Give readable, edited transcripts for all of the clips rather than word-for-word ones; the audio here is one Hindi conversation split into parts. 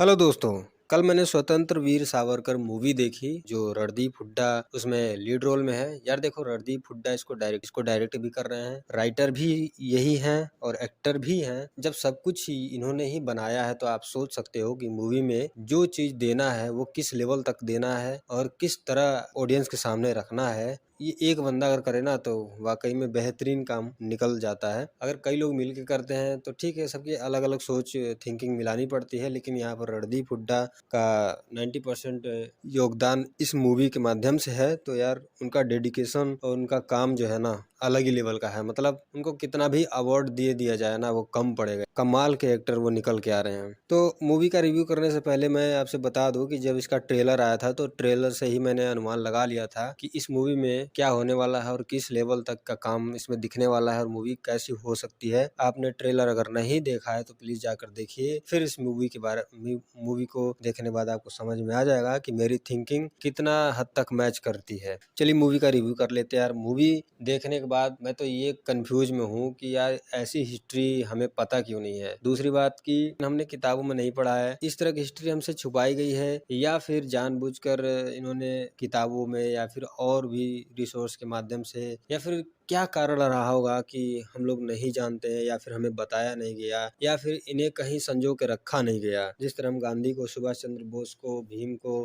हेलो दोस्तों। कल मैंने स्वतंत्र वीर सावरकर मूवी देखी जो रणदीप हुड्डा उसमें लीड रोल में है। यार देखो, रणदीप हुड्डा इसको डायरेक्ट भी कर रहे हैं, राइटर भी यही हैं और एक्टर भी हैं। जब सब कुछ ही इन्होंने ही बनाया है तो आप सोच सकते हो कि मूवी में जो चीज देना है वो किस लेवल तक देना है और किस तरह ऑडियंस के सामने रखना है। ये एक बंदा अगर करे ना तो वाकई में बेहतरीन काम निकल जाता है। अगर कई लोग मिलके करते हैं तो ठीक है, सबकी अलग अलग सोच थिंकिंग मिलानी पड़ती है, लेकिन यहाँ पर रणदीप हुड्डा का 90% योगदान इस मूवी के माध्यम से है। तो यार उनका डेडिकेशन और उनका काम जो है ना अलग ही लेवल का है। मतलब उनको कितना भी अवार्ड दिया जाए ना वो कम पड़ेगा। कमाल के एक्टर वो निकल के आ रहे हैं। तो मूवी का रिव्यू करने से पहले मैं आपसे बता दूं कि जब इसका ट्रेलर आया था तो ट्रेलर से ही मैंने अनुमान लगा लिया था कि इस मूवी में क्या होने वाला है और किस लेवल तक का काम इसमें दिखने वाला है और मूवी कैसी हो सकती है। आपने ट्रेलर अगर नहीं देखा है तो प्लीज जाकर देखिए, फिर इस मूवी को देखने के बाद आपको समझ में आ जाएगा कि मेरी थिंकिंग कितना हद तक मैच करती है। चलिए मूवी का रिव्यू कर लेते हैं। यार मूवी देखने के बाद मैं तो ये कंफ्यूज में हूँ कि यार ऐसी हिस्ट्री हमें पता क्यों नहीं है। दूसरी बात कि हमने किताबों में नहीं पढ़ा है, इस तरह की हिस्ट्री हमसे छुपाई गई है या फिर जानबूझकर इन्होंने किताबों में या फिर और भी रिसोर्स के माध्यम से, या फिर क्या कारण रहा होगा कि हम लोग नहीं जानते हैं या फिर हमें बताया नहीं गया या फिर इन्हें कहीं संजो के रखा नहीं गया। जिस तरह हम गांधी को, सुभाष चंद्र बोस को, भीम को,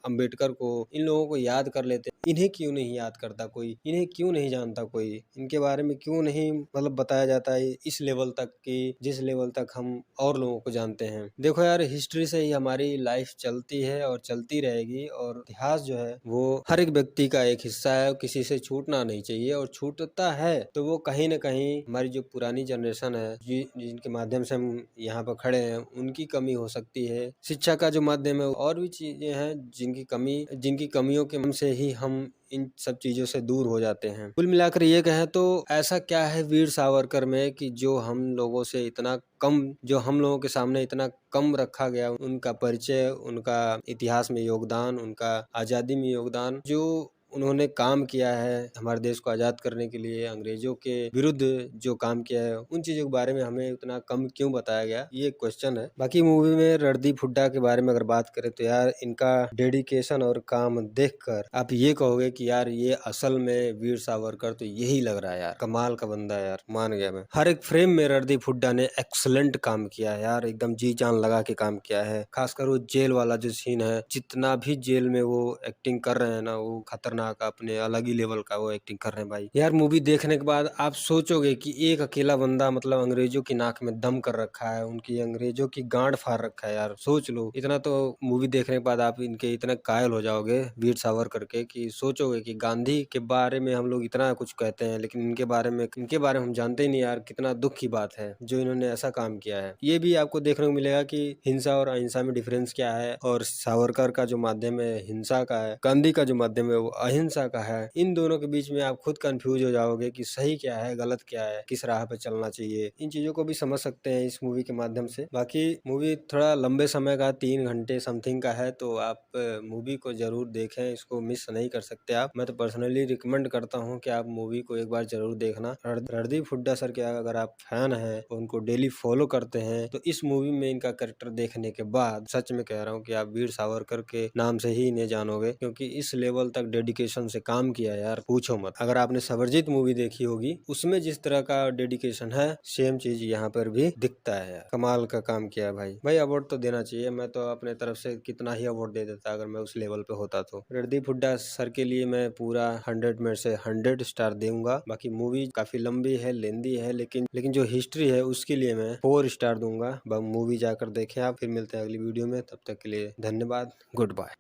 अम्बेडकर को, इन लोगों को याद कर लेते, इन्हें क्यों नहीं याद करता कोई, इन्हें क्यों नहीं जानता कोई, इनके बारे में क्यों नहीं मतलब बताया जाता है इस लेवल तक कि जिस लेवल तक हम और लोगों को जानते हैं। देखो यार, हिस्ट्री से ही हमारी लाइफ चलती है और चलती रहेगी और इतिहास जो है वो हर एक व्यक्ति का एक हिस्सा है, किसी से छूटना नहीं चाहिए। और छूटता है तो वो कहीं न कहीं हमारी जो पुरानी जनरेशन है जिनके माध्यम से हम यहाँ पर खड़े हैं उनकी कमी हो सकती है। शिक्षा का जो माध्यम है और भी चीजें हैं जिनकी कमियों के वजह से ही हम इन सब चीजों से दूर हो जाते हैं। कुल मिलाकर ये कहें तो ऐसा क्या है वीर सावरकर में कि जो हम लोगों से इतना कम, जो हम लोगों के सामने इतना कम रखा गया। उनका परिचय, उनका इतिहास में योगदान, उनका आजादी में योगदान, जो उन्होंने काम किया है हमारे देश को आजाद करने के लिए, अंग्रेजों के विरुद्ध जो काम किया है, उन चीजों के बारे में हमें उतना कम क्यों बताया गया, ये क्वेश्चन है। बाकी मूवी में रणदीप हुड्डा के बारे में अगर बात करें तो यार इनका डेडिकेशन और काम देखकर आप ये कहोगे कि यार ये असल में वीर सावरकर तो यही लग रहा है। यार कमाल का बंदा है यार, मान गया मैं। हर एक फ्रेम में रणदीप हुड्डा ने एक्सलेंट काम किया है यार, एकदम जी जान लगा के काम किया है। खासकर वो जेल वाला जो सीन है, जितना भी जेल में वो एक्टिंग कर रहे हैं ना, वो खतरनाक, अपने अलग ही लेवल का वो एक्टिंग कर रहे हैं भाई। यार मूवी देखने के बाद आप सोचोगे कि एक अकेला बंदा मतलब अंग्रेजों की नाक में दम कर रखा है, उनकी अंग्रेजों की गांड फाड़ रखा है। यार सोच लो, इतना तो मूवी देखने के बाद आप इनके इतने कायल हो जाओगे वीर सावरकर के कि सोचोगे कि गांधी के बारे में हम लोग इतना कुछ कहते हैं लेकिन इनके बारे में हम जानते ही नहीं। यार कितना दुख की बात है जो इन्होंने ऐसा काम किया है। ये भी आपको देखने को मिलेगा कि हिंसा और अहिंसा में डिफरेंस क्या है, और सावरकर का जो माध्यम है हिंसा का है, गांधी का जो माध्यम है वो अहिंसा का है। इन दोनों के बीच में आप खुद कंफ्यूज हो जाओगे कि सही क्या है, गलत क्या है, किस राह पे चलना चाहिए। इन चीजों को भी समझ सकते हैं इस मूवी के माध्यम से। बाकी मूवी थोड़ा लंबे समय का, 3 घंटे समथिंग का है, तो आप मूवी को जरूर देखें, इसको मिस नहीं कर सकते आप। मैं तो पर्सनली रिकमेंड करता हूँ कि आप मूवी को एक बार जरूर देखना। रणदीप हुड्डा सर के अगर आप फैन हैं, उनको डेली फॉलो करते हैं, तो इस मूवी में इनका कैरेक्टर देखने के बाद सच में कह रहा हूँ कि आप वीर सावरकर के नाम से ही इन्हें जानोगे, क्योंकि इस लेवल तक डेडिकेशन से काम किया यार, पूछो मत। अगर आपने सवरजीत मूवी देखी होगी, उसमें जिस तरह का डेडिकेशन है, सेम चीज यहाँ पर भी दिखता है यार। कमाल का काम किया है भाई। अवार्ड तो देना चाहिए। मैं तो अपने तरफ से कितना ही अवार्ड दे देता अगर मैं उस लेवल पे होता तो। रणदीप हुड्डा सर के लिए मैं पूरा 100 में से 100 स्टार दूंगा। बाकी मूवी काफी लंबी है, लेंदी है, लेकिन जो हिस्ट्री है उसके लिए मैं 4 स्टार दूंगा। मूवी जाकर देखें आप। फिर मिलते हैं अगली वीडियो में, तब तक के लिए धन्यवाद, गुड बाय।